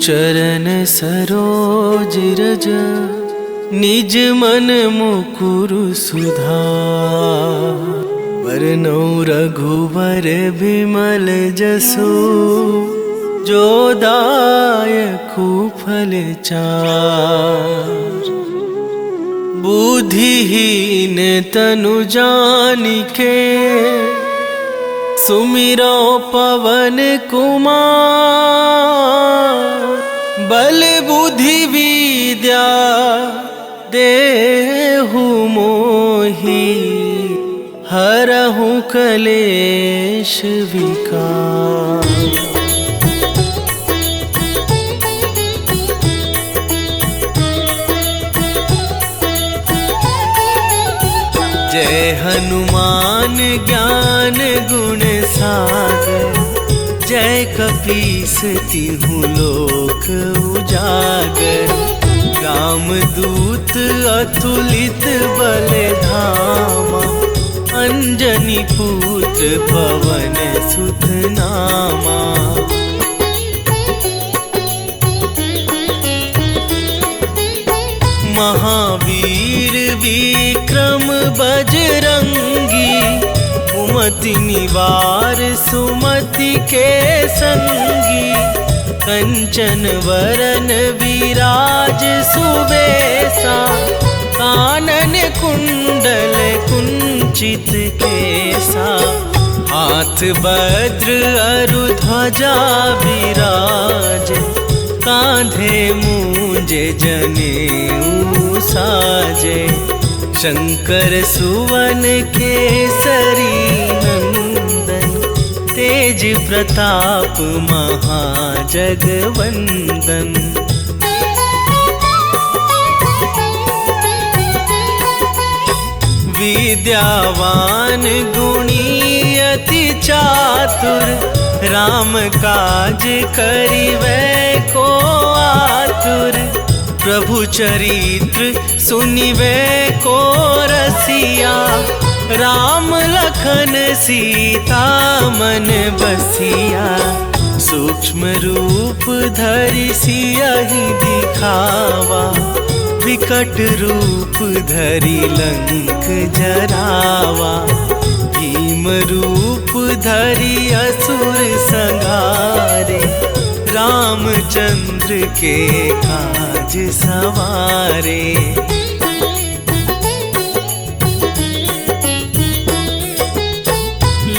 चरण सरोज रज निज मन मुकुरु सुधार। वरनौ रघुवर बिमल जसु जो दायकु फल चार। बुद्धिहीन तनु जानिके सुमिरो पवन कुमार। बल बुद्धि विद्या देहु मोहि हरहु कलेश विकार। जय हनुमान ज्ञान गुण सागर। जय कपीस तिहु लोक उजागर। रामदूत अतुलित बल धामा। अंजनी पुत्र पवन सुत नामा। महावीर विक्रम बजरंगी। कुमति निवार सुमति के संगी। कंचन वरन विराज सुबेसा। कानन कुंडल कुंचित केसा। हाथ वज्र अरु ध्वजा विराज। कांधे मूंज जनेऊ साजे। शंकर सुवन केसरी नंदन। तेज प्रताप महाजगवंदन। विद्यावान गुणी अति चातुर। राम काज करिबै को आतुर। प्रभु चरित्र सुनिबै को रसिया। राम लखन सीता मन बसिया। सूक्ष्म रूप धरि सियहि दिखावा। विकट रूप धरि लंक जरावा। भीम रूप धरि असुर संहारे। रामचंद्र के काज सवारे।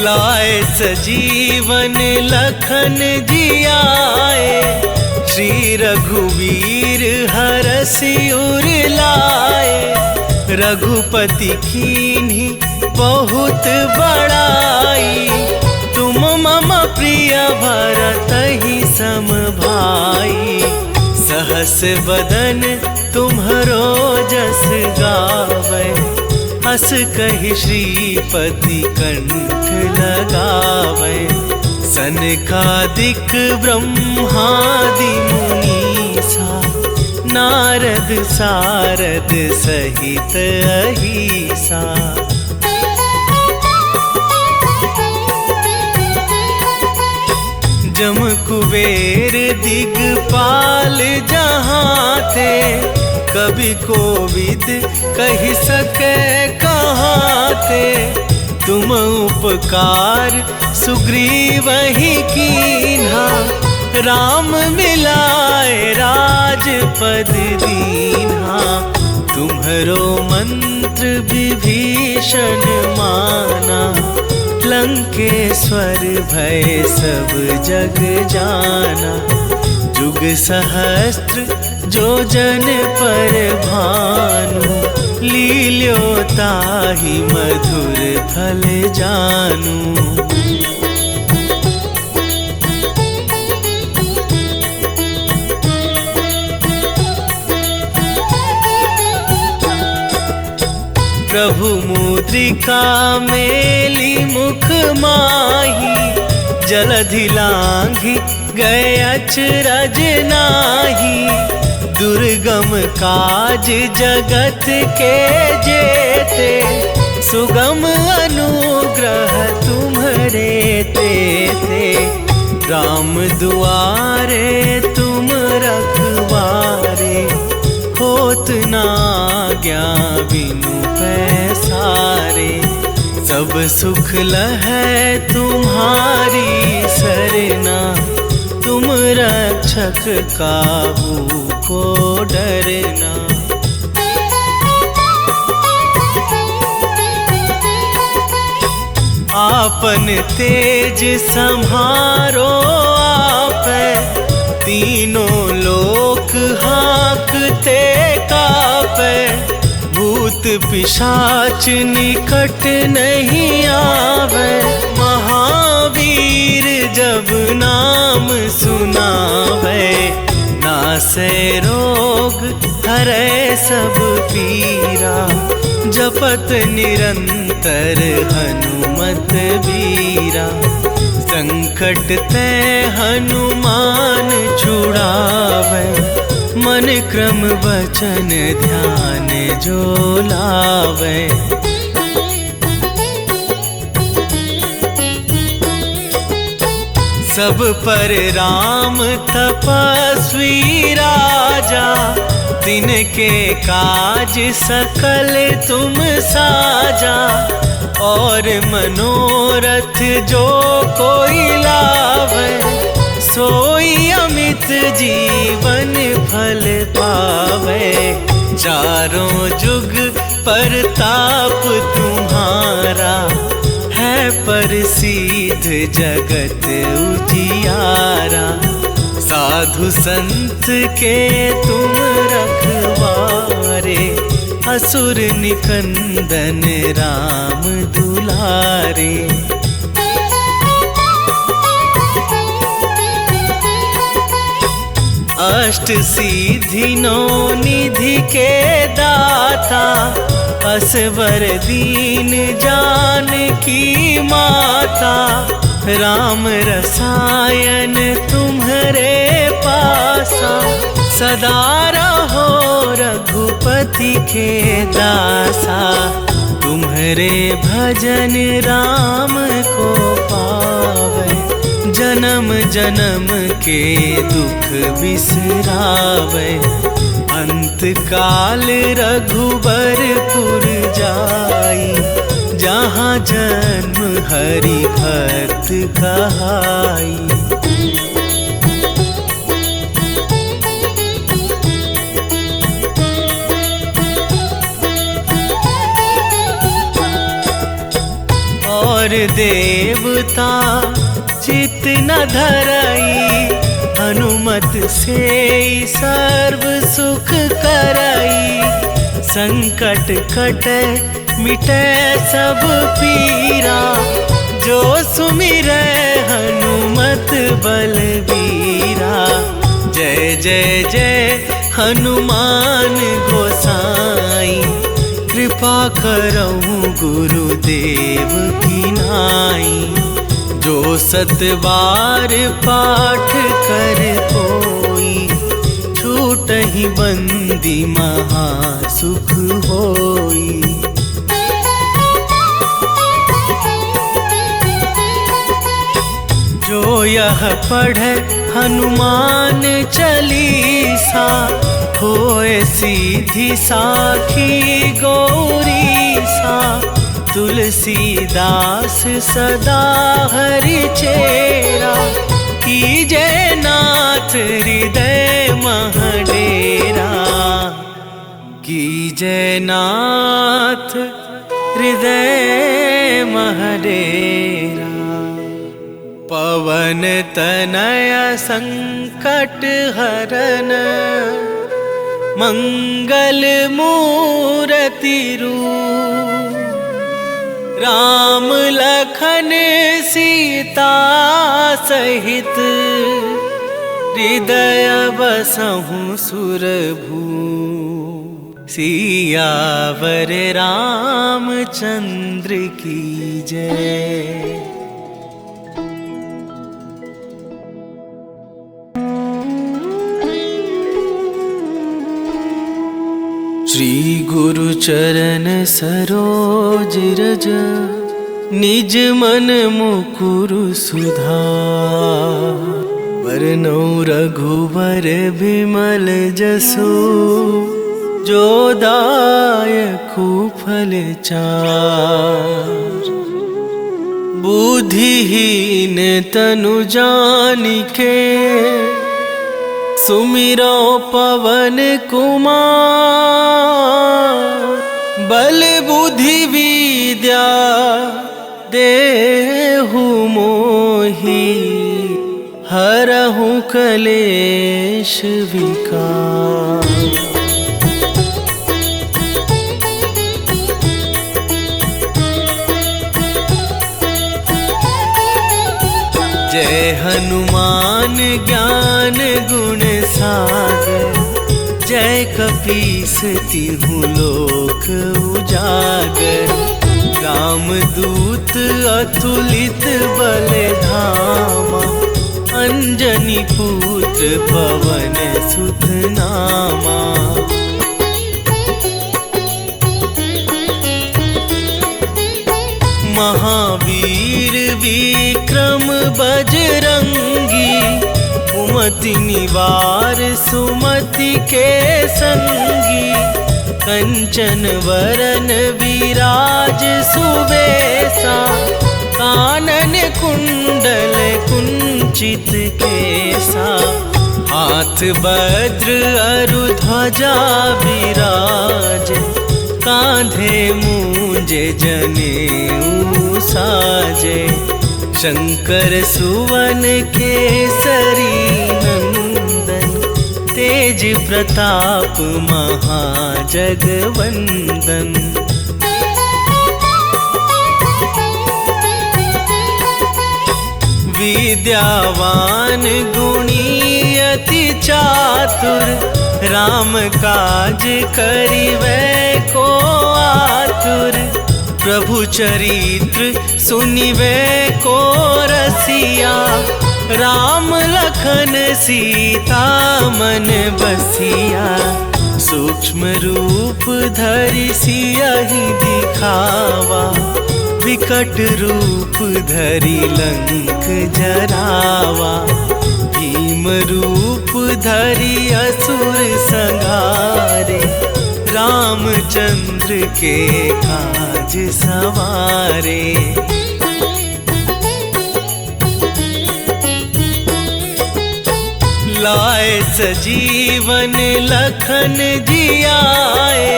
लाए सजीवन लखन जियाए। श्री रघुवीर हरषि उर लाए। रघुपति कीन्ही बहुत बड़ाई। तुम मम प्रिय भरतहि सम भाई। सहस बदन तुम्हरो जस गावै। हस कहि श्रीपति कंठ लगावै। सनकादिक ब्रह्मादि मुनीसा। नारद सारद सहित अहिसा। जम कुबेर दिगपाल जहाँ थे। कवि कोविद कहि सके कहाँ थे। तुम उपकार सुग्रीवहि कीन्हा। राम मिलाए राजपद दीन्हा। तुम्हरो मंत्र विभीषण माना। लंकेश्वर भय सब जग जाना। जुग सहस्त्र जो जन पर भानु। लील्यो ताहि मधुर फल जानू। प्रभु मुद्रिका मेली मुख माही। जलधि लांघि गए अचरज नाही। दुर्गम काज जगत के जेते। सुगम अनुग्रह तुम्हरे तेते। राम दुआरे तुम रखवारे, होत ना आज्ञा बिनु पैसारे। सब सुख लहै तुम्हारी सरना, तुम रक्षक काहू को डरना। आपन तेज सम्हारो आपै, तीनों लोक हाँकते कापै। भूत पिशाच निकट नहीं आवे, महावीर जब नाम सुनावे। नासै रोग हरै सब पीरा, जपत निरंतर हनुमत बीरा। संकट ते हनुमान छुड़ावे, मन क्रम वचन ध्यान जो लावे। सब पर राम तपस्वी राजा, तिनके काज सकल तुम साजा। और मनोरथ जो कोई लावे, सोई अमित जीवन फल पावे। चारों जुग परताप तुम्हारा, है प्रसिद्ध जगत उजियारा। साधु संत के तुम रखवारे, असुर निकंदन राम दुलारे। अष्ट सिद्धि नौ निधि के दाता, असवर दीन जानकी माता। राम रसायन तुम्हारे पासा, सदा रहो रघुपति के दासा। तुम्हारे भजन राम को पावे, जन्म जन्म के दुख बिसरावे। अंत काल रघुबरपुर जाई, जहाँ जन्म हरि भक्त कहाई। और देवता चित न धरई, हनुमत से सर्व सुख करई। संकट कटे मिटे सब पीरा, जो सुमिरै हनुमत बलबीरा। जय जय जय हनुमान गोसाई, कृपा करऊं गुरुदेव की नाई। जो सतबार पाठ कर कोई, छूटहि बंदी महासुख होई। जो यह पढ़े हनुमान चालीसा, होए सीधी साखी गौरीसा। तुलसीदास सदा हरि चेरा, कीजे नाथ हृदय महडेरा। कीजे नाथ हृदय महडेरा। पवन तनय संकट हरन, मंगल मूर्ति रूप। राम लखन सीता सहित, हृदय बसहु सुरभू। सियावर रामचंद्र की जय। श्री गुरु चरण सरोज रज, निज मन मुकुरु सुधार। बरनौ रघुबर बिमल जसु, जो दायकु फल चार। बुद्धिहीन तनु जानिके, सुमिरो पवन कुमार। बल बुद्धि विद्या देहु मोहि, हरहु कलेश विकार। जय हनुमान ज्ञान गुण सागर। जय कपीस तिहु लोक उजागर। रामदूत अतुलित बल धामा, अंजनी पुत्र पवन सुत नामा। महावीर विक्रम बजरंगी, कुमति निवार सुमति के संगी। कंचन वरन विराज सुबेसा, कानन कुंडल कुंचित केसा। हाथ वज्र अरु ध्वजा विराज, कांधे मूंज जनेऊ साजे। शंकर सुवन केसरी नंदन, तेज प्रताप महाजगवंदन। विद्यावान गुणी अति चातुर, राम काज करिबै को आतुर। प्रभु चरित्र सुनिबै को रसिया, राम लखन सीता मन बसिया। सूक्ष्म रूप धरि सियहि दिखावा, विकट रूप धरि लंक जरावा। भीम रूप धरि असुर संहारे, रामचंद्र के काज सवारे। लाए सजीवन लखन जियाए,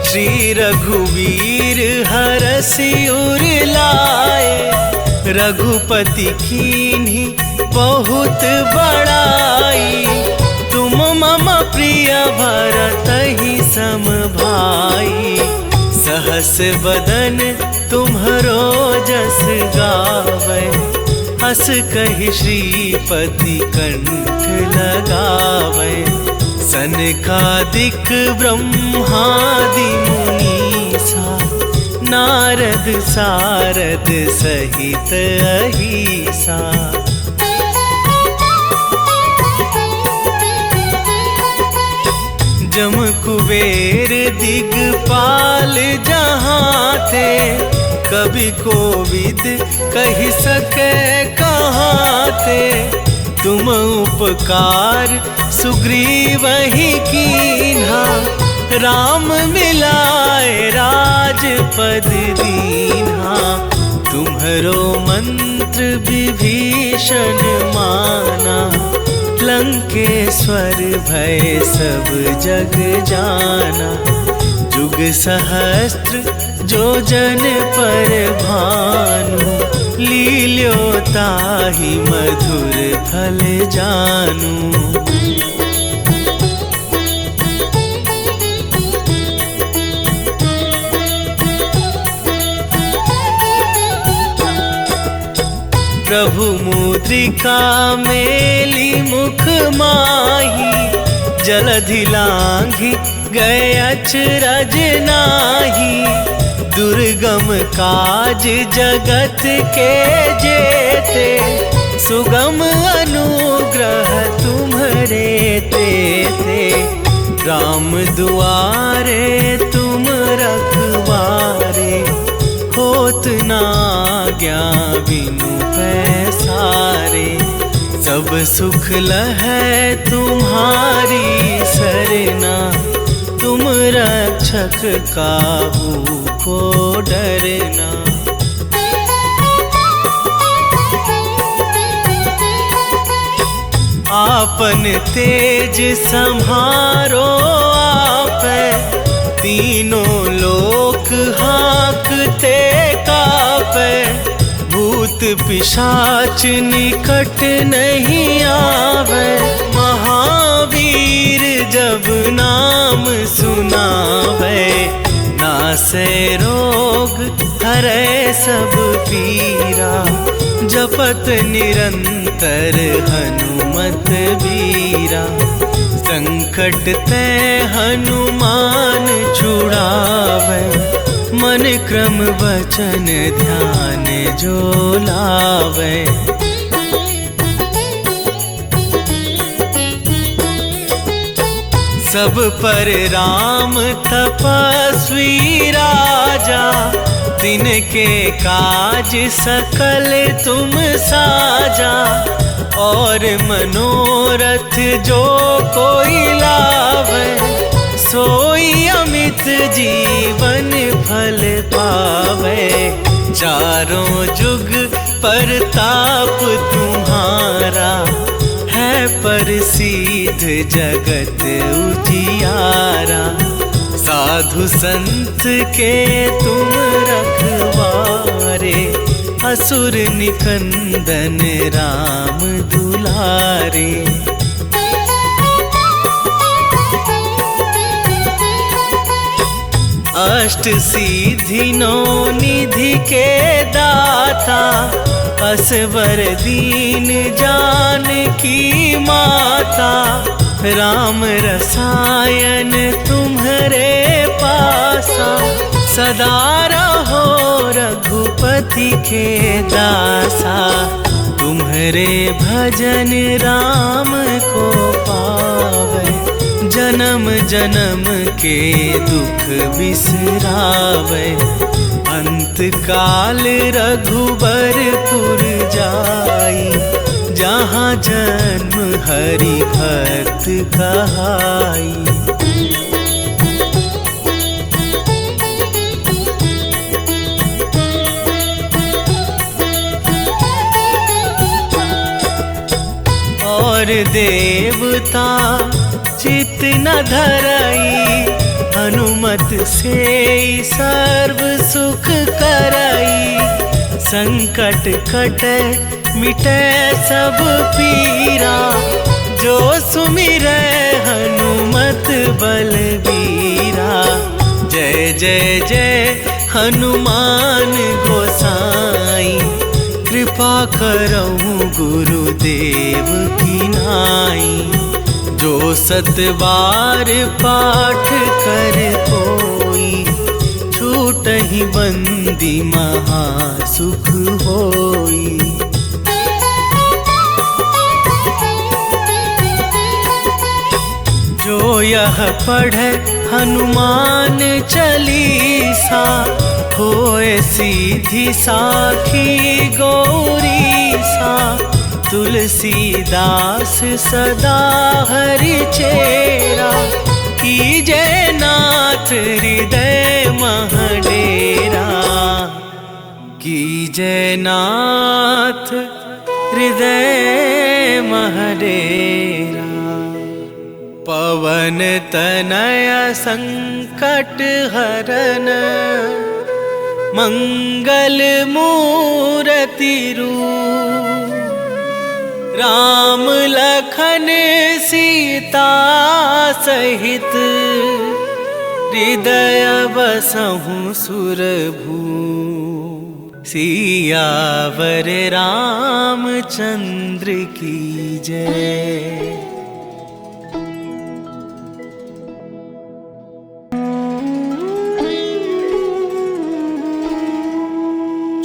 श्री रघुवीर हरषि उर लाए। रघुपति कीन्ही बहुत बड़ाई, तुम मम प्रिय भरतहि सम भाई। सहस बदन तुम्हरो जस गावै, हस कहि श्रीपति कंठ लगावै। सनकादिक ब्रह्मादि मुनीसा, नारद सारद सहित अहिसा। जम कुबेर दिगपाल जहाँ थे, कवि कोविद कहि सकै कहाँ थे। तुम उपकार सुग्रीवहि कीन्हा, राम मिलाए राजपद दीन्हा। तुम्हरो मंत्र विभीषण माना, लंकेश्वर भय सब जग जाना। जुग सहस्त्र जो जन पर भानु, लील्यो ताहि मधुर फल जानू। प्रभु मुद्रिका मेली मुख माही, जलधि लांघि गए अचरज नाही। दुर्गम काज जगत के जेते, सुगम अनुग्रह तुम्हरे तेते। राम दुआरे तुम रखवारे, होत ना बिनु पैसारे। सब सुख लहै तुम्हारी सरना, तुम रक्षक काहू को डरना। आपन तेज सम्हारो आपै, तीनों लोक हाँकते कापै। भूत पिशाच निकट नहीं आवे, महावीर जब नाम सुनावे। नासै रोग हरै सब पीरा, जपत निरंतर हनुमत बीरा। संकट ते हनुमान छुड़ावे, मन क्रम वचन ध्यान जो लावे। सब पर राम तपस्वी राजा, तिनके काज सकल तुम साजा। और मनोरथ जो कोई लावे, सोई अमित जीवन फल पावे। चारों जुग परताप तुम्हारा, है प्रसिद्ध जगत उजियारा। साधु संत के तुम रखवारे, असुर निकंदन राम दुलारे। अष्ट सिद्धि नौ निधि के दाता, असवर दीन जानकी माता। राम रसायन तुम्हारे पासा, सदा रहो रघुपति के दासा। तुम्हारे भजन राम को पावे, जन्म जन्म के दुख बिसरावे। अंत काल रघुबरपुर जाई, जहाँ जन्म हरि भक्त कहाई। और देवता चित न धरई, हनुमत से सर्व सुख करई। संकट कटे मिटे सब पीरा, जो सुमिरै हनुमत बलबीरा। जय जय जय हनुमान गोसाई, कृपा करऊं गुरुदेव की नाई। जो सतबार पाठ कर कोई, छूटहि बंदी महासुख होई। जो यह पढ़े हनुमान चालीसा, होए सीधी साखी गौरीसा। तुलसीदास सदा हरि चेरा, कीजे नाथ हृदय महडेरा। कीजे नाथ हृदय महडेरा। पवन तनय संकट हरन, मंगल मूर्ति रूप। राम लखन सीता सहित, हृदय बसहु सुरभू। सियावर रामचंद्र की जय।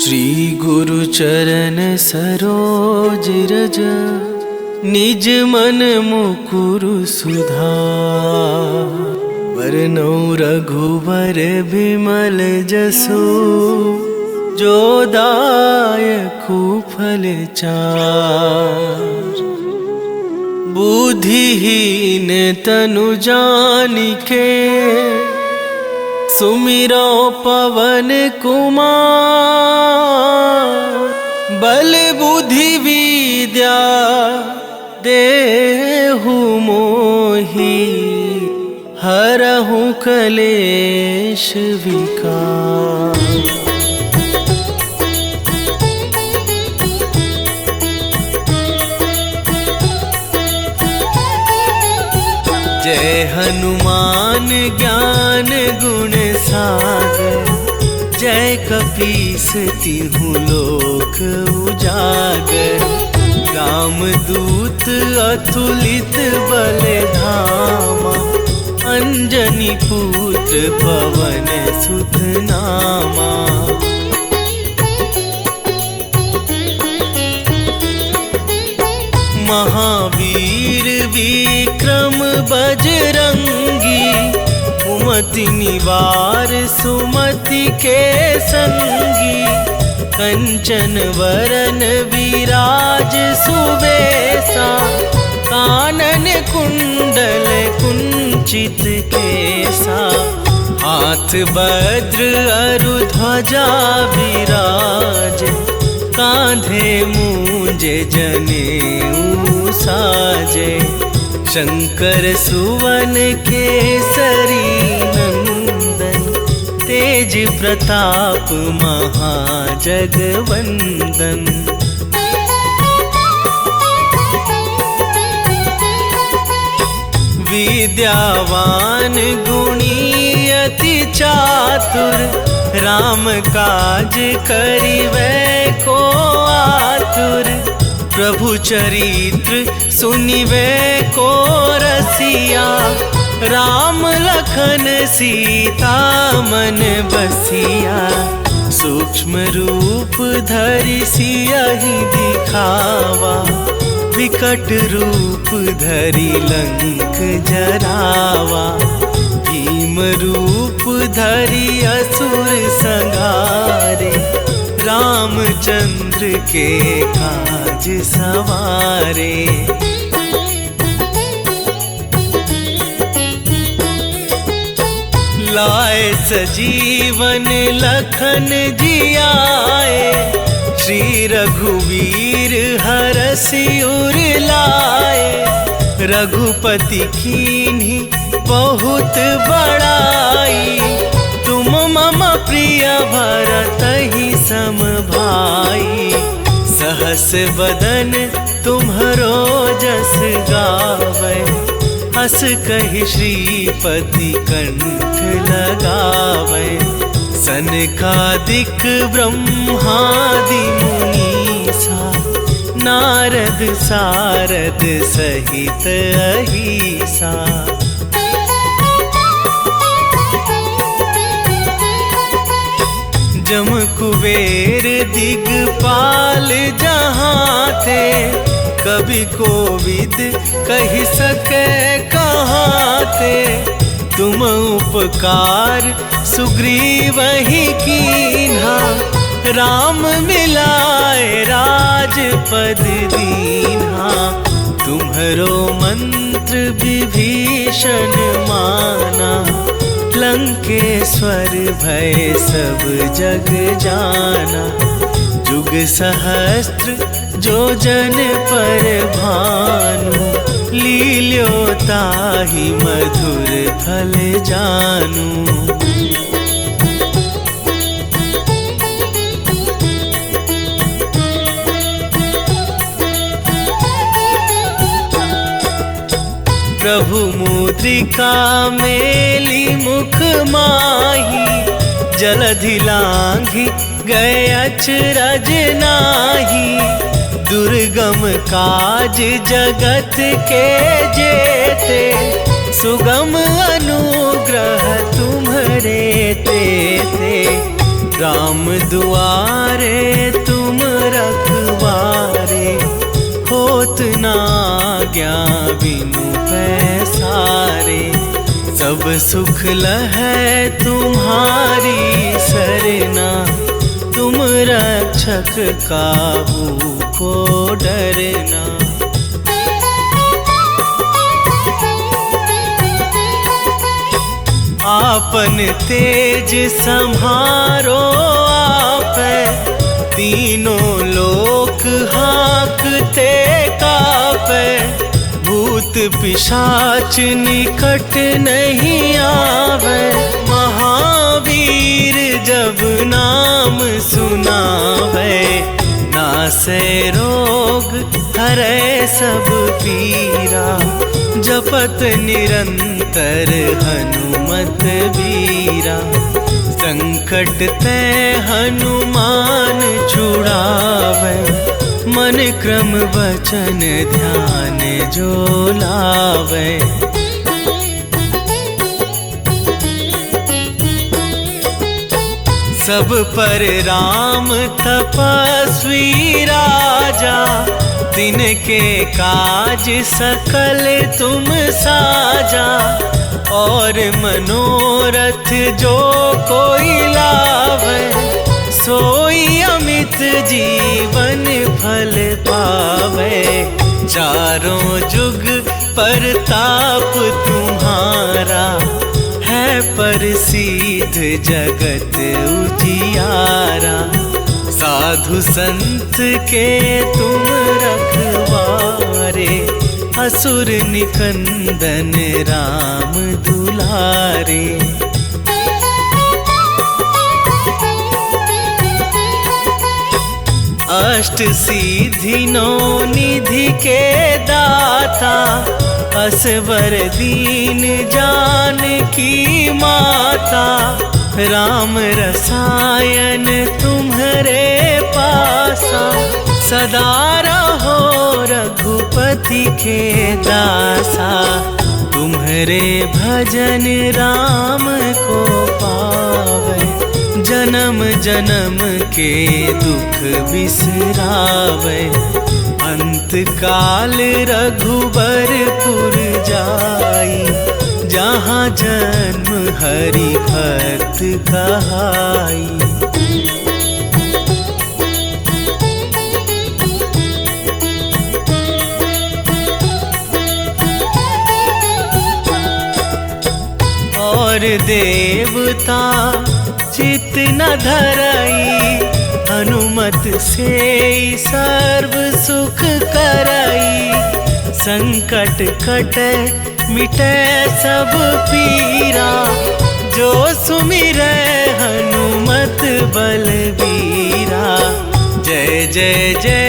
श्री गुरु चरण सरोज रज, निज मन मुकुरु सुधार। वरनौ रघुवर बिमल जसु, जो दायकु फल चार। बुद्धिहीन तनु जानिके सुमिरो पवन कुमार। बल बुद्धि विद्या देहु मोहि हरहु कलेश विकार। जय हनुमान ज्ञान गुण सागर। जय कपीस तिहुँ लोक उजागर। रामदूत अतुलित बल धामा। अंजनी पुत्र पवन सुत नामा। महावीर विक्रम बजरंगी। कुमति निवार सुमति के संगी। कंचन वरन विराज सुबेसा। कानन कुंडल कुंचित केसा। हाथ वज्र अरु ध्वजा विराज। कांधे मूंज जनेऊ साजे। शंकर सुवन केसरी नंदन। तेज प्रताप महाजगवंदन। विद्यावान गुणी अति चातुर। राम काज करिबै को आतुर। प्रभु चरित्र सुनिबै को रसिया। राम लखन सीता मन बसिया। सूक्ष्म रूप धरि सियहि दिखावा। विकट रूप धरि लंक जरावा। भीम रूप धरि असुर संहारे। रामचंद्र के काज सवारे। लाए सजीवन लखन जियाए। श्री रघुवीर हरषि उर लाए। रघुपति कीन्ही बहुत बड़ाई। तुम मम प्रिय भरतहि सम भाई। सहस बदन तुम्हरो जस गावै। हस कहि श्रीपति कंठ लगावै। सनकादिक ब्रह्मादि मुनीसा। नारद सारद सहित अहिसा। जम कुबेर दिगपाल जहाँ थे। कवि कोविद कहि सके कहाँ थे। तुम उपकार सुग्रीवहि कीन्हा। राम मिलाए राजपद दीन्हा। तुम्हरो मंत्र विभीषण माना। लंकेश्वर भय सब जग जाना। जुग सहस्त्र जो जन पर भानु। लील्यो ताहि मधुर फल जानू। प्रभु मुद्रिका मेली मुख माही। जलधि लांघि गए अचरज नाही। दुर्गम काज जगत के जेते। सुगम अनुग्रह तुम्हरे तेते। राम दुआरे तुम रखवारे। होत ना आज्ञा बिनु पैसारे। सब सुख लहै तुम्हारी सरना। तुम रक्षक काहू को डरना। आपन तेज सम्हारो आपे, तीनों लोक हाँकते कापे। भूत पिशाच निकट नहीं आवे, महावीर जब नाम सुनावे। नासे रोग हरे सब पीरा, जपत निरंतर हनुमत बीरा। संकट ते हनुमान छुड़ावे, मन क्रम वचन ध्यान जो लावे। सब पर राम तपस्वी राजा, तिनके काज सकल तुम साजा। और मनोरथ जो कोई लावे, सोई अमित जीवन फल पावे। चारों जुग परताप तुम्हारा, है प्रसिद्ध जगत उजियारा। साधु संत के तुम रखवारे, असुर निकंदन राम दुलारे। अष्ट सिद्धि नौ निधि के दाता, असवर दीन जानकी माता। राम रसायन तुम्हारे पासा, सदा रहो रघुपति के दासा। तुम्हारे भजन राम को पावे, जन्म जन्म के दुख बिसरावे। अंत काल रघुबरपुर जाई, जहाँ जन्म हरि भक्त कहाई। और देवता चित न धरई, हनुमत से सर्व सुख करई। संकट कटे मिटे सब पीरा, जो सुमिरै हनुमत बलबीरा। जय जय जय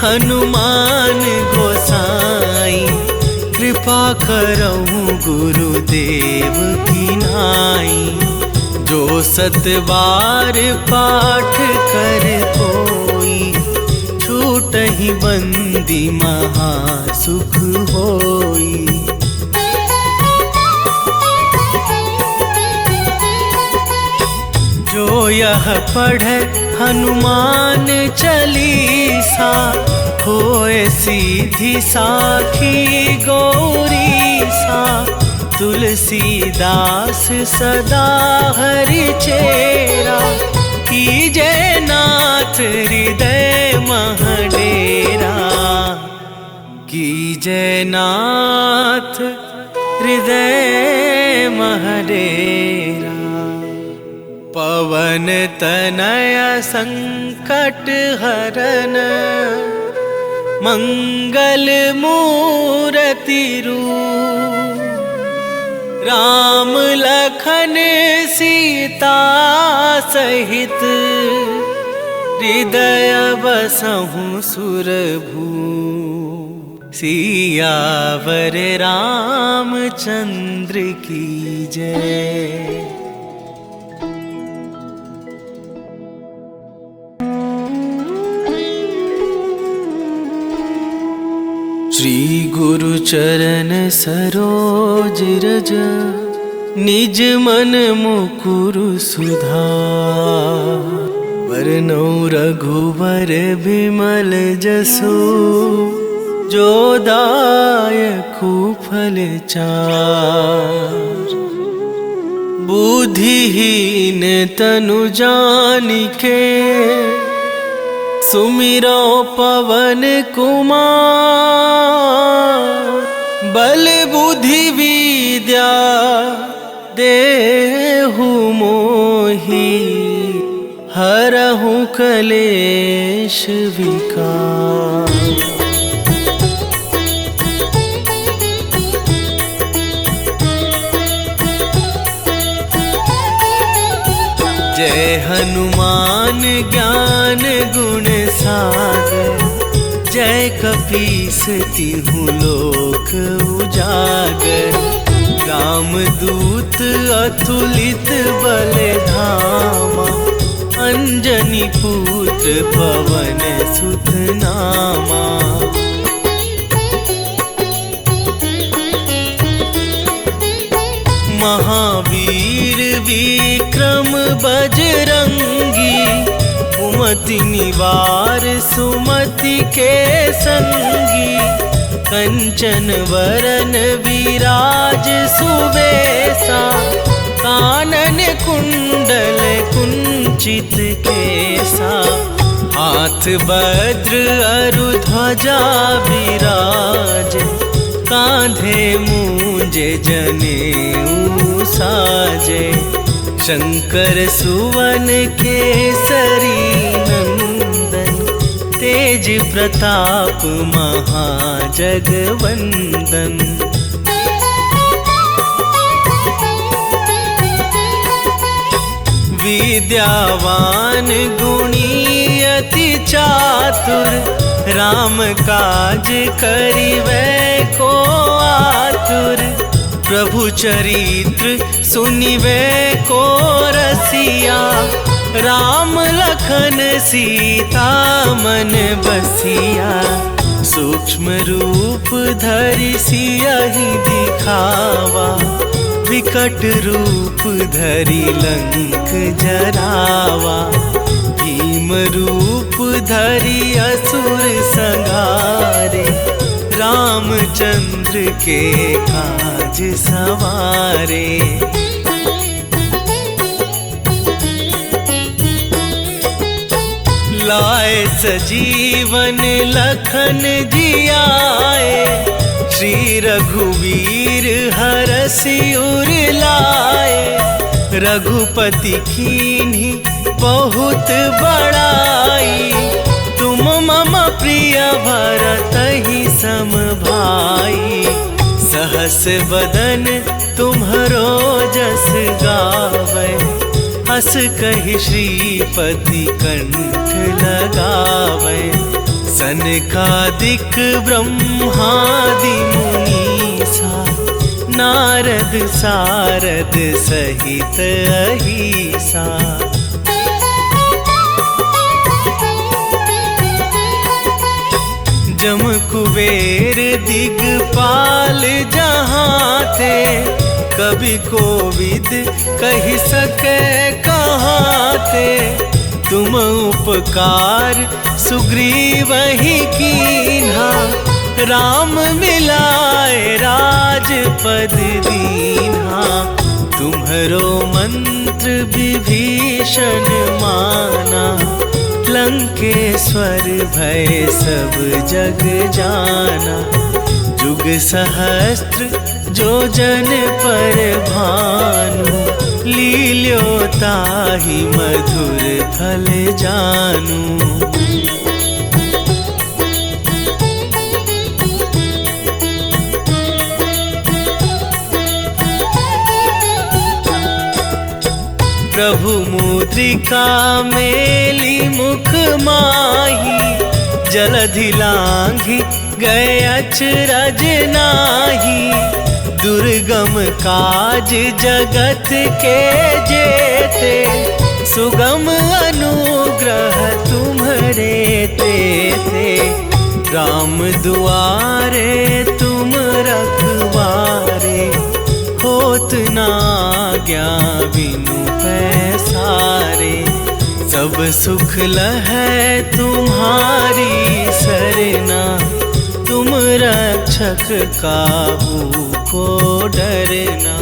हनुमान गोसाई, कृपा करऊं गुरुदेव की नाई। जो सतबार पाठ कर कोई, छूटहि बंदी महासुख होई। जो यह पढ़े हनुमान चालीसा, होए सीधी साखी गौरीसा। तुलसीदास सदा हरि चेरा, कीजे नाथ हृदय महडेरा। कीजे नाथ हृदय महडेरा। पवन तनय संकट हरन, मंगल मूर्ति रूप। राम लखन सीता सहित, हृदय बसहु सुरभूप। सियावर रामचंद्र की जय। श्री गुरु चरण सरोज रज, निज मन मुकुरु सुधार। वरनौ रघुवर बिमल जसु, जो दायकु फल चार। बुद्धिहीन तनु जानिके, सुमिरो पवन कुमार, बल बुद्धि विद्या देहु मोहि, हरहु कलेश विकार। जय हनुमान ज्ञान गुण सागर, जय कपीस तिहुँ लोक उजागर। रामदूत अतुलित बल धामा, अंजनी पुत्र पवन सुत नामा। महावीर विक्रम बजरंगी, कुमति निवार सुमति के संगी। कंचन वरन विराज सुवेशा, कानन कुंडल कुंचित केसा। हाथ वज्र अरु ध्वजा विराज, कांधे मूंजे जनेऊ साजे। शंकर सुवन केसरी नंदन, तेज प्रताप महाजगवंदन। विद्यावान गुणी अति चातुर, राम काज करिबै को आतुर। प्रभु चरित्र सुनिबै को रसिया, राम लखन सीता मन बसिया। सूक्ष्म रूप धरि सियहि दिखावा, विकट रूप धरि लंक जरावा। भीम रूप धरि असुर संहारे, रामचंद्र के काज सवारे। लाए सजीवन लखन जियाए, श्री रघुवीर हरषि उर लाए। रघुपति कीन्ही बहुत बड़ाई, तुम मम प्रिय भरतहि सम भाई। सहस बदन तुम्हरो जस गावै, हस कहि श्रीपति कंठ लगावै। सनकादिक ब्रह्मादि मुनीसा, नारद सारद सहित अहिसा। जम कुबेर दिगपाल जहाँ थे, कवि कोविद कहि सके कहाँ थे। तुम उपकार सुग्रीवहि कीन्हा, राम मिलाए राजपद दीन्हा। तुम्हरो मंत्र विभीषण माना, लंकेश्वर भय सब जग जाना। जुग सहस्त्र जो जन पर भानु, लील्यो ताहि मधुर फल जानू। प्रभु मुद्रिका मेली मुख माही, जलधि लांघि गए अचरज नाही। दुर्गम काज जगत के जेते, सुगम अनुग्रह तुम्हरे तेते। राम दुआरे तुम रखवारे, होत न आज्ञा बिनु पैसारे। सब सुख लहै तुम्हारी सरना, तुम रक्षक काहू को डरना।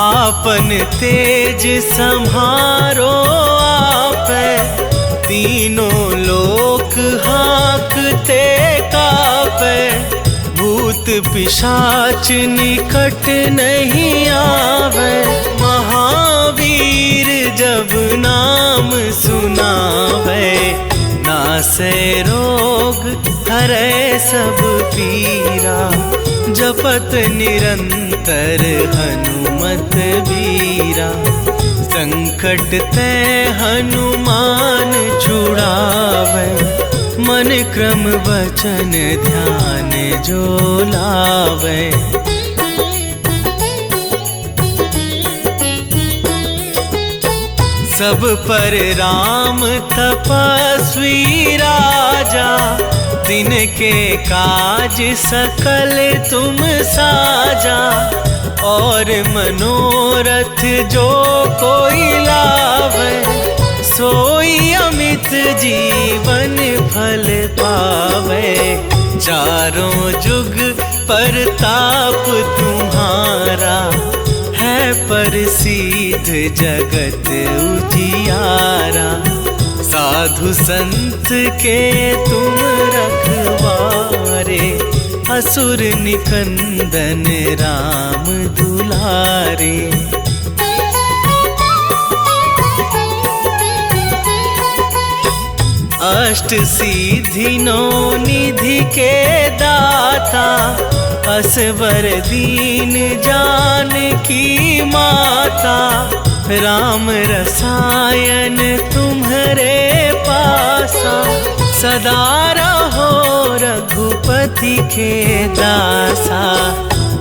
आपन तेज सम्हारो आपे, तीनों लोक हाँकते कापे। भूत पिशाच निकट नहीं आवे, महावीर जब नाम सुनावे। नासे रोग हरै सब पीरा, जपत निरंतर हनुमत बीरा। संकट ते हनुमान छुड़ावे, मन क्रम वचन ध्यान जो लावे। सब पर राम तपस्वी राजा, तिनके काज सकल तुम साजा। और मनोरथ जो कोई लावे, सोई अमित जीवन फल पावे। चारों जुग परताप तुम्हारा, है प्रसिद्ध जगत उजियारा। साधु संत के तुम रखवारे, असुर निकंदन राम दुलारे। अष्ट सिद्धि नौ निधि के दाता, असवर दीन जानकी माता। राम रसायन तुम्हारे पासा, सदा रहो रघुपति के दासा।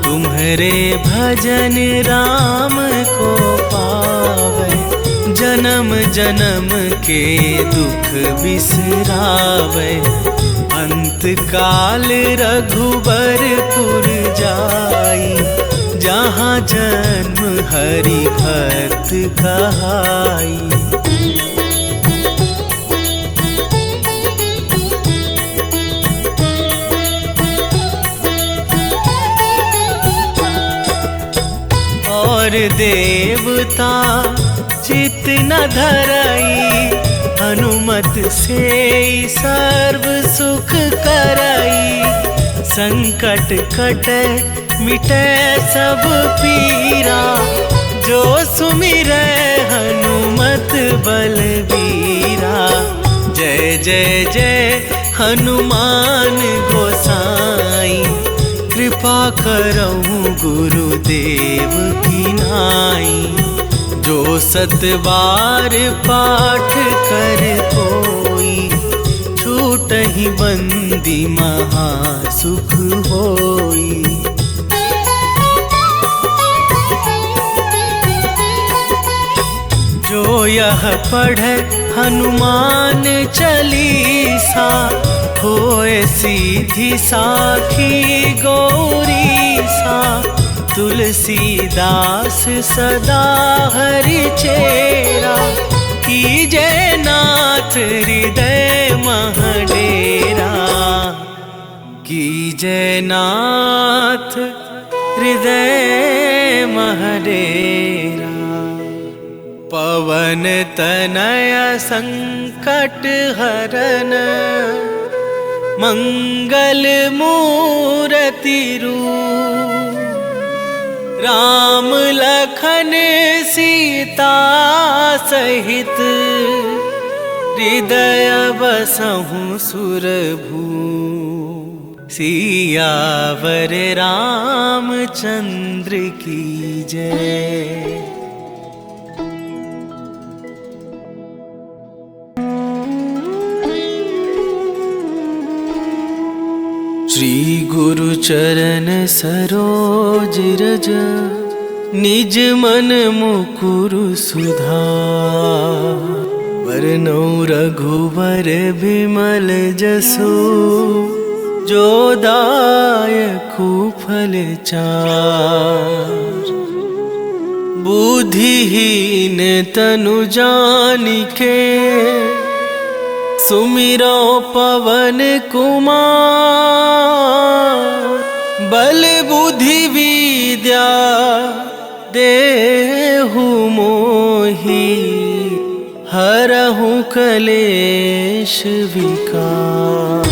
तुम्हारे भजन राम को पावे, जन्म जन्म के दुख बिसरावे। अंत काल रघुबरपुर जाई, जहाँ जन्म हरि भक्त कहाई। और देवता चित न धरई, हनुमत से सर्व सुख करई। संकट कटे मिटे सब पीरा, जो सुमिरै हनुमत बलबीरा। जय जय जय हनुमान गोसाई, कृपा करहु गुरुदेव की नाई। जो सत बार पाठ कर कोई, छूटहि बंदी महासुख होई। जो यह पढ़े हनुमान चालीसा, होए सीधी साखी गौरी सा। तुलसीदास सदा हरि चेरा, कीजे नाथ हृदय मह डेरा। कीजे नाथ हृदय मह डेरा। पवन तनय संकट हरन, मंगल मूरति रूप। राम लखन सीता सहित, हृदय बसहु सुरभूप। सियावर रामचंद्र की जय। श्री गुरु चरण सरोज रज, निज मन मुकुरु सुधार। वरनौ रघुवर बिमल जसु, जो दायकु फल चार। बुद्धिहीन तनु जानिके, सुमिरो पवन कुमार। बल बुद्धि विद्या देहु मोहि हरहु कलेश विकार।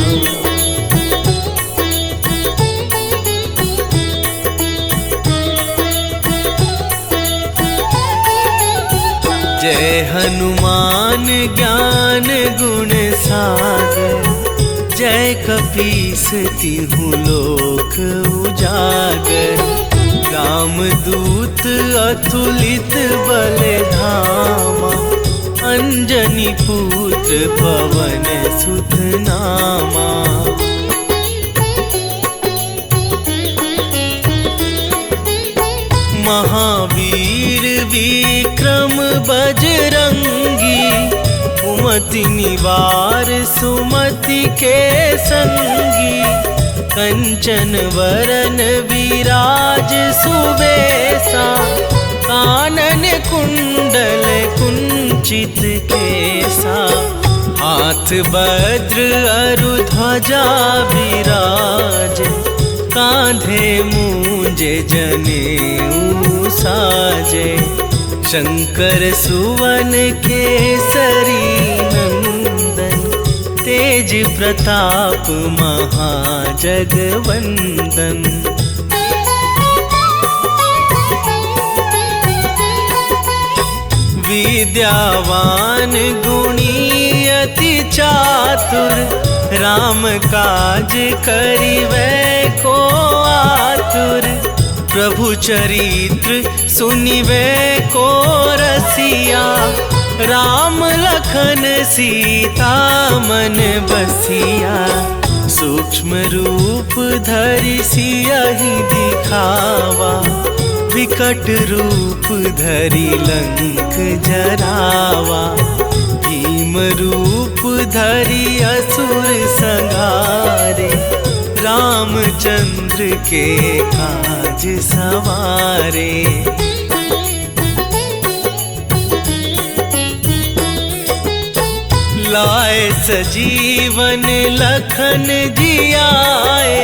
जय हनुमान ज्ञान गुण सागर, जय कपीस तिहुँ लोक उजागर। रामदूत अतुलित बल धामा, अंजनी पुत्र पवन सुत नामा। महावीर विक्रम बजरंगी, कुमति निवार सुमति के संगी। कंचन वरन विराज सुबेसा, कानन कुंडल कुंचित केसा। हाथ वज्र अरु ध्वजा विराज, कांधे मूंजे जनेऊ साजे। शंकर सुवन केसरी नंदन, तेज प्रताप महाजगवंदन। विद्यावान गुणी अति चातुर, राम काज करिबै को आतुर। प्रभु चरित्र सुनिबै को रसिया, राम लखन सीता मन बसिया। सूक्ष्म रूप धरि सियहि दिखावा, विकट रूप धरि लंक जरावा। भीम रूप धरि असुर संहारे, रामचंद्र के काज सवारे। लाए सजीवन लखन जियाए,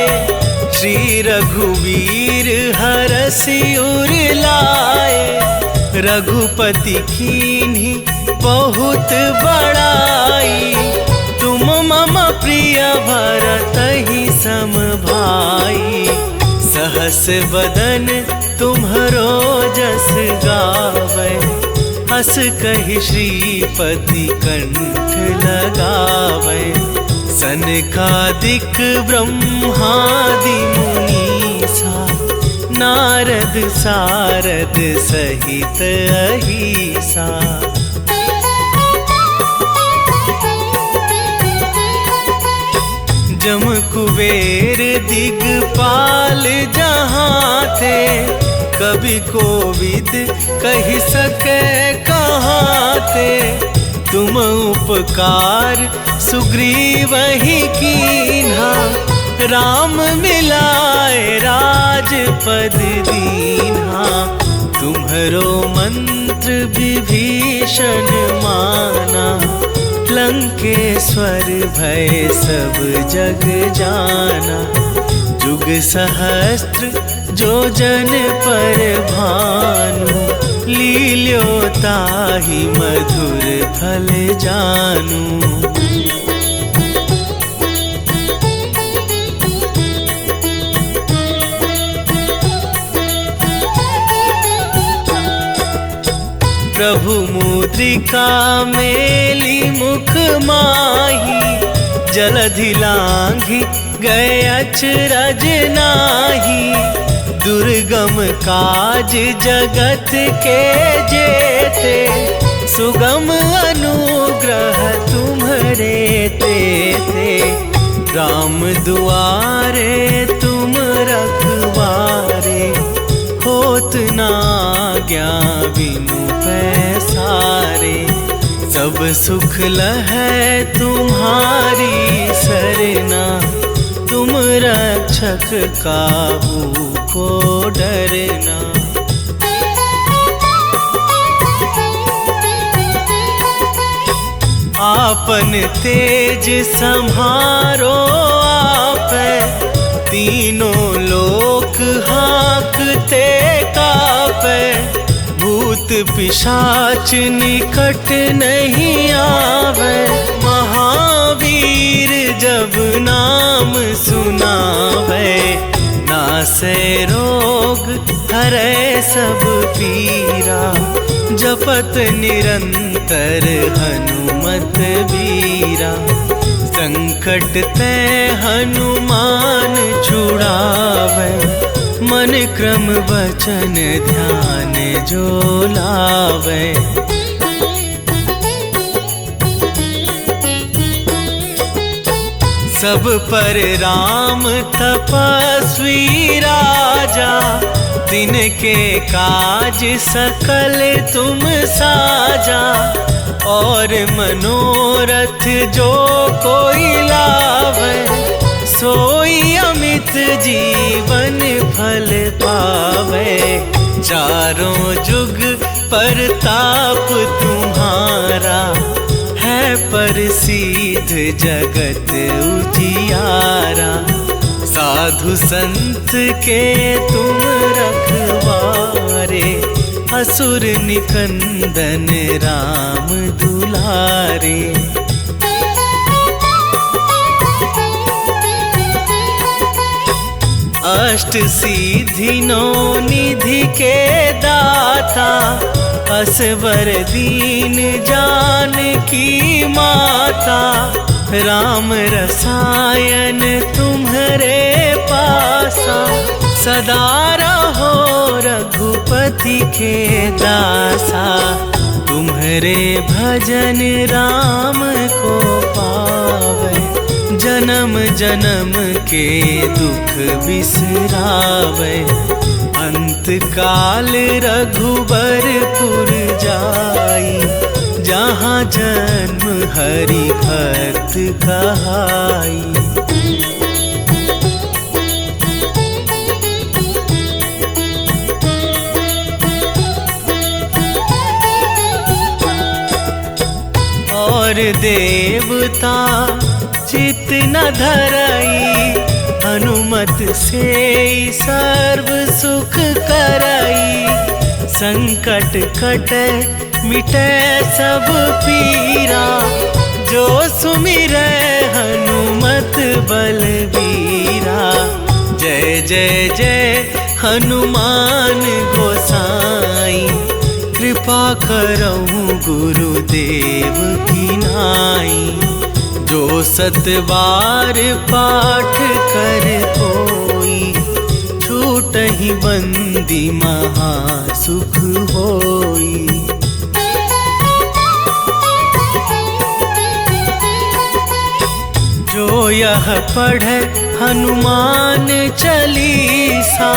श्री रघुवीर हरषि उर लाए। रघुपति कीन्ही बहुत बड़ाई, तुम मम प्रिय भरतहि सम भाई। सहस बदन तुम्हरो जस गावै, हस कहि श्रीपति कंठ लगावै। सनकादिक ब्रह्मादि मुनीसा, नारद सारद सहित अहिसा। जम कुबेर दिगपाल जहाँ थे, कवि कोविद कहि सके कहाँ थे। तुम उपकार सुग्रीवहि कीन्हा, राम मिलाए राजपद दीन्हा। तुम्हरो मंत्र विभीषण माना, लंकेश्वर भय सब जग जाना। जुग सहस्त्र जो जन पर भानु, लील्यो ताहि मधुर फल जानू। प्रभु मुद्रिका मेली मुख माही, जलधि लांघि गए अचरज नाही। दुर्गम काज जगत के जेते, सुगम अनुग्रह तुम्हरे तेते। राम दुआरे तुम रखवारे, होत न आज्ञा बिनु पैसारे। सब सुख लहै तुम्हारी सरना, तुम रक्षक काहू को डरना। आपन तेज सम्हारो आपै, तीनों लोक हाँकते कापै। पिशाच निकट नहीं आवे, महावीर जब नाम सुनावे। नासे रोग हरै सब पीरा, जपत निरंतर हनुमत बीरा। संकट ते हनुमान छुड़ावे, मन क्रम वचन ध्यान जो लावे। सब पर राम तपस्वी राजा, तिनके काज सकल तुम साजा। और मनोरथ जो कोई लावे, सोई अमित जीवन फल पावे। चारों जुग परताप तुम्हारा, है प्रसिद्ध जगत उजियारा। साधु संत के तुम रखवारे, असुर निकंदन राम दुलारे। अष्ट सिद्धि नौ निधि के दाता, असवर दीन जानकी माता। राम रसायन तुम्हारे पासा, सदा रहो रघुपति के दासा। तुम्हारे भजन राम को पावे, जन्म जन्म के दुख बिसरावे। अंत काल रघुबरपुर जाई, जहाँ जन्म हरि भक्त कहाई। और देवता चित न धरई, हनुमत से सर्व सुख करई। संकट कटे मिटे सब पीरा, जो सुमिरै हनुमत बलबीरा। जय जय जय हनुमान गोसाई, कृपा करहु गुरुदेव की नाई। जो सतबार पाठ कर कोई, छूटहि बंदी महासुख होई। जो यह पढ़े हनुमान चालीसा,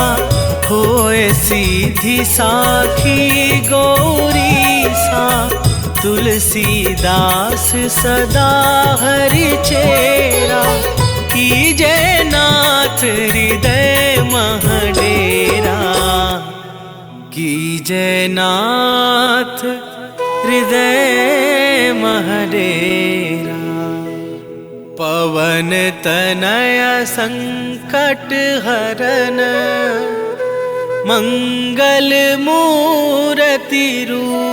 होए सीधी साखी गौरी सा। तुलसीदास सदा हरि चेरा, कीजे नाथ हृदय मह डेरा। कीजे नाथ हृदय मह डेरा। पवन तनय संकट हरन, मंगल मूर्ति रूप।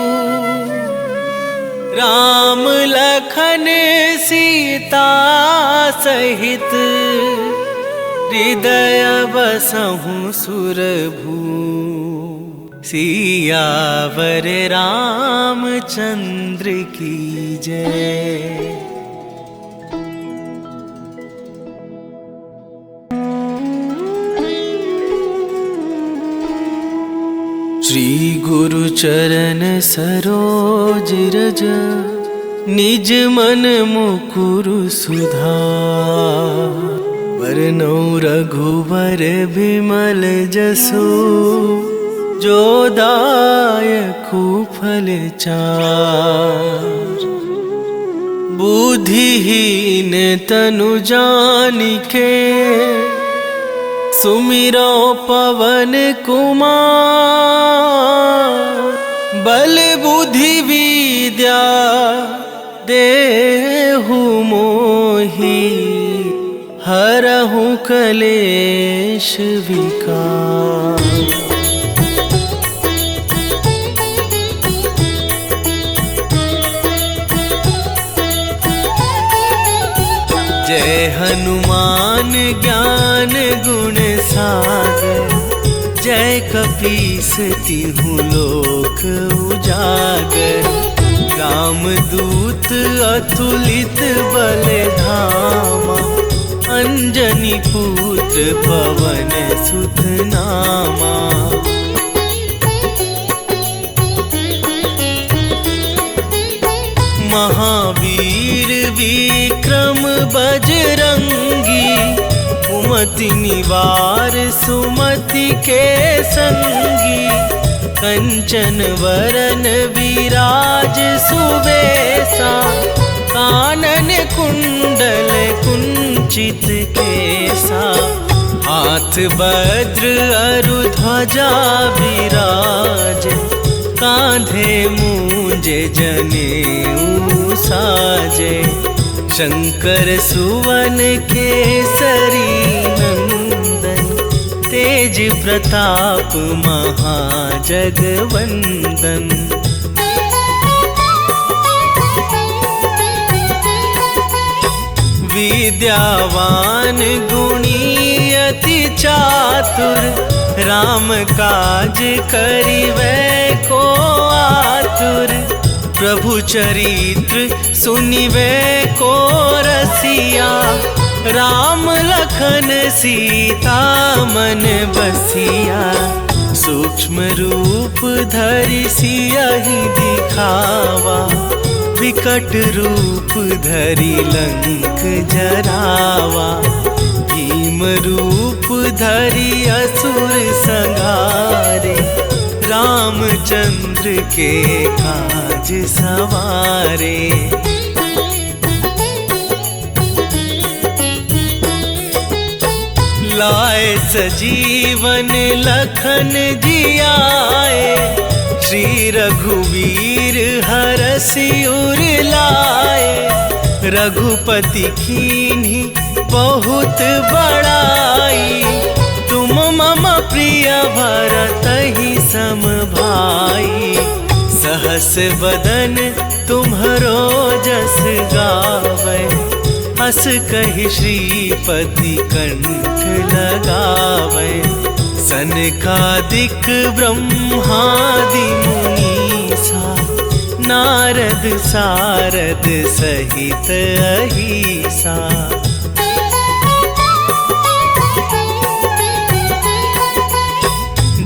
राम लखन सीता सहित, हृदय बसहु सुरभू। सियावर रामचंद्र की जय। श्री गुरु चरण सरोज रज, निज मन मुकुरु सुधार। वरनौ रघुवर बिमल जसु, जो दायकु फल चार। बुद्धिहीन तनु जानिके, सुमिरो पवन कुमार। बल बुद्धि विद्या देहु मोहि, हरहु कलेश विकार। जय हनुमान ज्ञान गुण सागर, जय कपीस तिहुँ लोक उजागर। रामदूत अतुलित बल धामा, अंजनी पुत्र पवन सुत नामा। महावीर विक्रम बजरंगी, कुमति निवार सुमति के संगी। कंचन वरन विराज सुबेसा, कानन कुंडल कुंचित केसा। हाथ वज्र अरु ध्वजा विराज, कांधे मूंजे जनेऊ साजे। शंकर सुवन केसरी नंदन, तेज प्रताप महाजगवंदन। विद्यावान गुणी अति चातुर, राम काज करिबै को आतुर। प्रभु चरित्र सुनिबै को रसिया, राम लखन सीता मन बसिया। सूक्ष्म रूप धरि सियहि दिखावा, विकट रूप धरि लंक जरावा। भीम रूप धरि असुर संहारे, रामचंद्र के काज सवारे। लाए सजीवन लखन जियाए, श्री रघुवीर हरषि उर लाए। रघुपति कीन्ही बहुत बड़ाई, तुम मम प्रिय भरतहि सम भाई। सहस बदन तुम्हरो जस गावै, हस कहि श्रीपति कंठ लगावै। सनकादिक ब्रह्मादि मुनीसा, नारद सारद सहित अहिसा।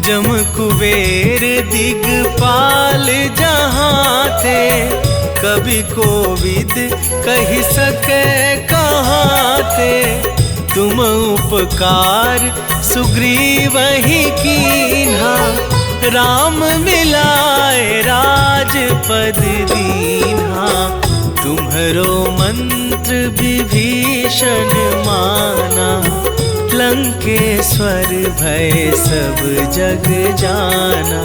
जम कुबेर दिगपाल जहाँ थे, कभी कोविद कहि सके कहाँ थे। तुम उपकार सुग्रीवहि कीन्हा, राम मिलाए राजपद दीन्हा। तुम्हरो मंत्र विभीषण माना, लंकेश्वर भय सब जग जाना।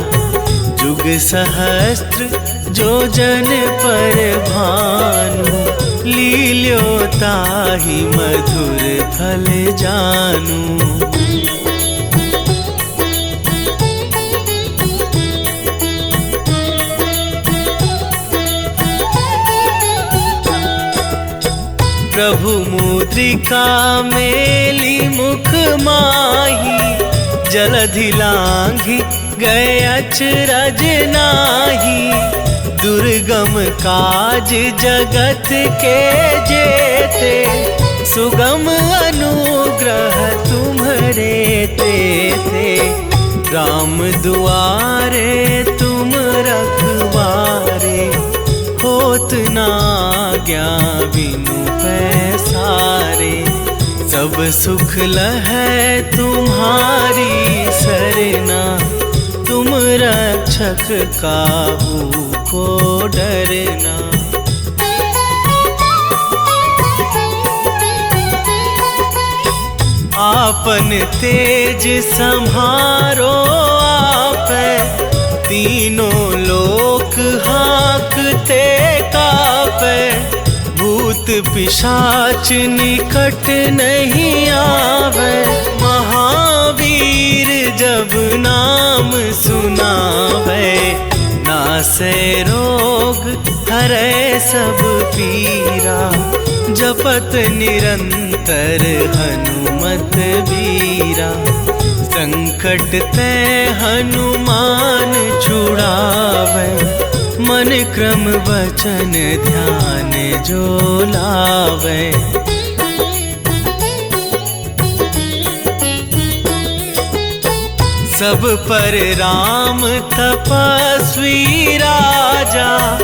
जुग सहस्त्र जो जन पर भानु, लील्यो ताहि मधुर फल जानू। प्रभु मुद्रिका मेली मुख माही, जलधि लांघि गए अचरज नाही। दुर्गम काज जगत के जेते, सुगम अनुग्रह तुम्हरे तेते। राम दुआरे तुम रखवारे, होत न आज्ञा बिनु पैसारे। सब सुख लहै तुम्हारी सरना, तुम रक्षक काहू को डरना। आपन तेज सम्हारो आपै, तीनों लोक हाँकते कापै। भूत पिशाच निकट नहीं आवे, महावीर जब नाम सुनावे। नासै रोग हरै सब पीरा। जपत निरंतर हनुमत बीरा। संकट ते हनुमान छुड़ावे। मन क्रम वचन ध्यान जो लावे। सब पर राम तपस्वी राजा।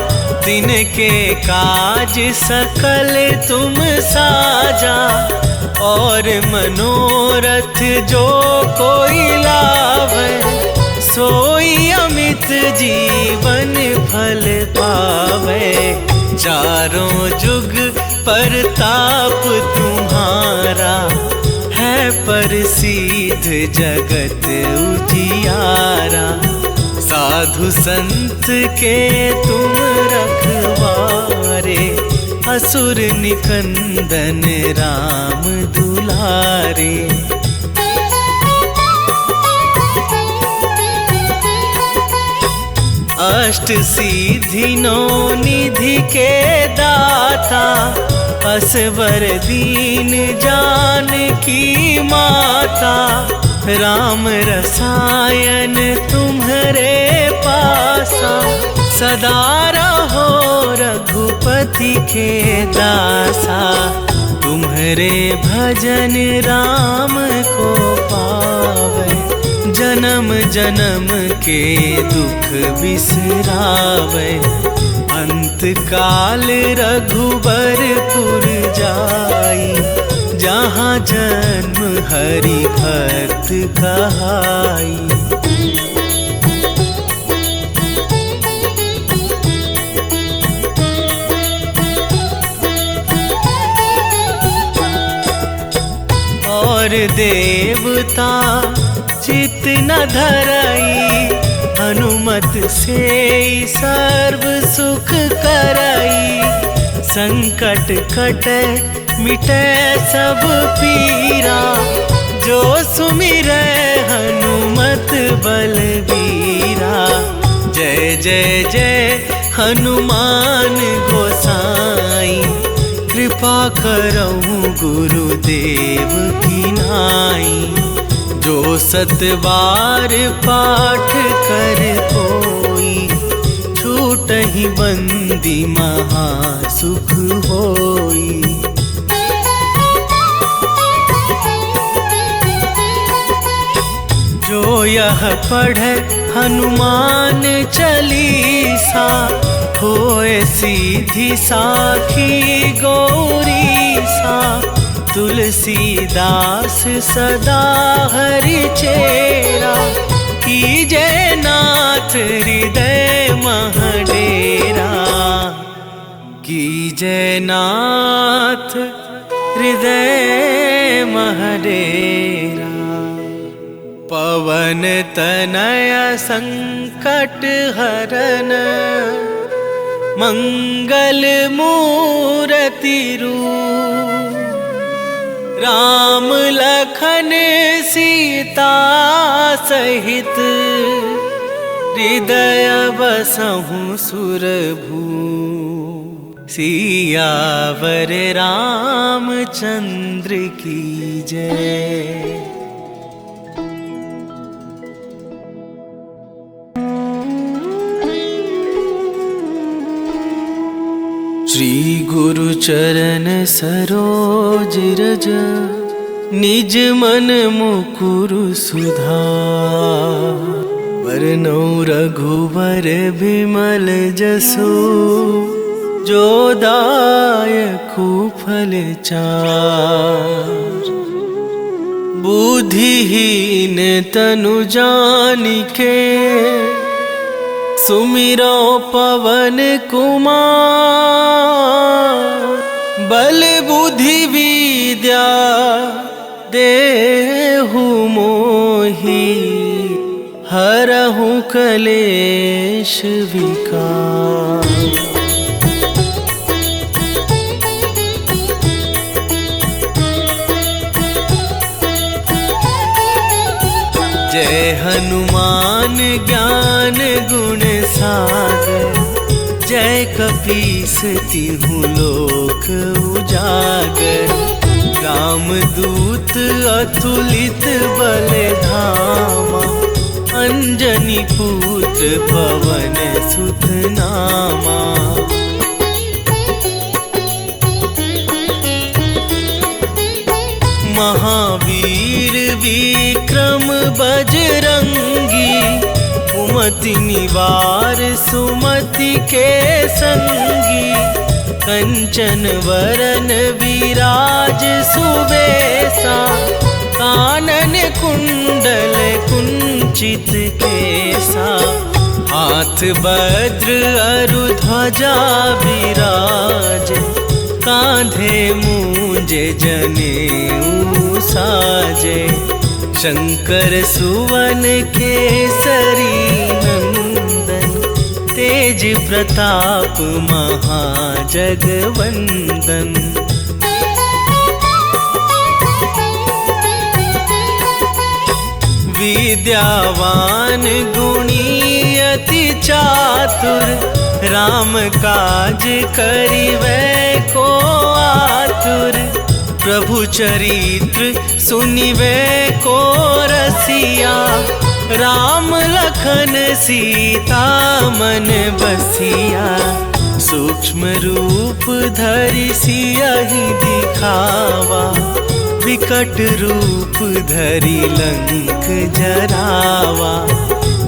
तिनके काज सकल तुम साजा। और मनोरथ जो कोई लावे। सोई अमित जीवन फल पावे। चारों जुग परताप तुम्हारा। है प्रसिद्ध जगत उजियारा। साधु संत के तुम रखवारे। असुर निकंदन राम दुलारे। अष्ट सिद्धि नौ निधि के दाता। असवर दीन जानकी माता। राम रसायन तुम्हारे पासा। सदा रहो रघुपति के दासा। तुम्हारे भजन राम को पावे। जन्म जन्म के दुख बिसरावे। अंत काल रघुबरपुर जाई। जहाँ जन्म हरि भक्त कहाई। और देवता चित न धरई। हनुमत से सर्व सुख करई। संकट कटे मिटे सब पीरा। जो सुमिरै हनुमत बलबीरा। जय जय जय हनुमान गोसाई। कृपा करहु गुरुदेव की नाई। जो सतबार पाठ कर कोई। छूटहि बंदी महासुख होई। जो यह पढ़े हनुमान चालीसा। होए सीधी साखी गौरीसा। तुलसीदास सदा हरि चेरा। कीजे नाथ हृदय महडेरा। कीजे नाथ हृदय महडेरा। पवन तनय संकट हरन। मंगल मूर्ति रूप। राम लखन सीता सहित। हृदय बसहु सुरभू। सियावर रामचंद्र की जय। श्री गुरु चरण सरोज रज। निज मन मुकुरु सुधार। वरनौ रघुवर बिमल जसु। जो दायकु फल चार। बुद्धिहीन तनु जानिके। सुमिरो पवन कुमार। बल बुद्धि विद्या देहु मोहि। हरहु कलेश विकार। जय हनुमान ज्ञान गुण सागर। जय कपीस तिहु लोक उजागर। रामदूत अतुलित बल धामा, अंजनी पुत्र पवन सुत नामा। महावीर विक्रम बजरंगी, कुमति निवार सुमति के संगी। कंचन वरन विराज सुबेसा, कानन कुंडल कुंचित केसा। हाथ वज्र अरु ध्वजा विराज, कांधे मूंज जनेऊ साजे। शंकर सुवन केसरी नंदन, तेज प्रताप महाजगवंदन। विद्यावान गुणी अति चातुर, राम काज करिवै को आतुर। प्रभु चरित्र सुनिवे को रसिया, राम लखन सीता मन बसिया। सूक्ष्म रूप धरि सियहि दिखावा, विकट रूप धरि लंक जरावा।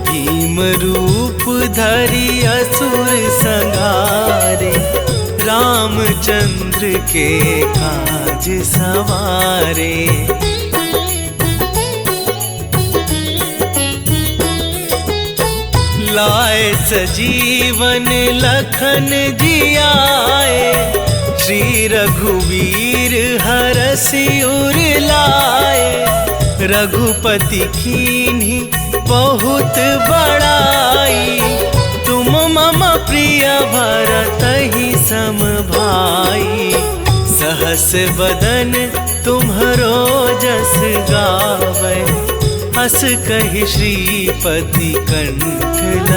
भीम रूप धरि असुर संहारे, रामचंद्र के काज सवारे। लाए सजीवन लखन जियाए, श्री रघुवीर हरषि उर लाए। रघुपति कीन्ही बहुत बड़ाई, तुम मम प्रिय भरतहि सम भाई। सहस बदन तुम्हरो जस गावै, हस कहि श्रीपति कंठ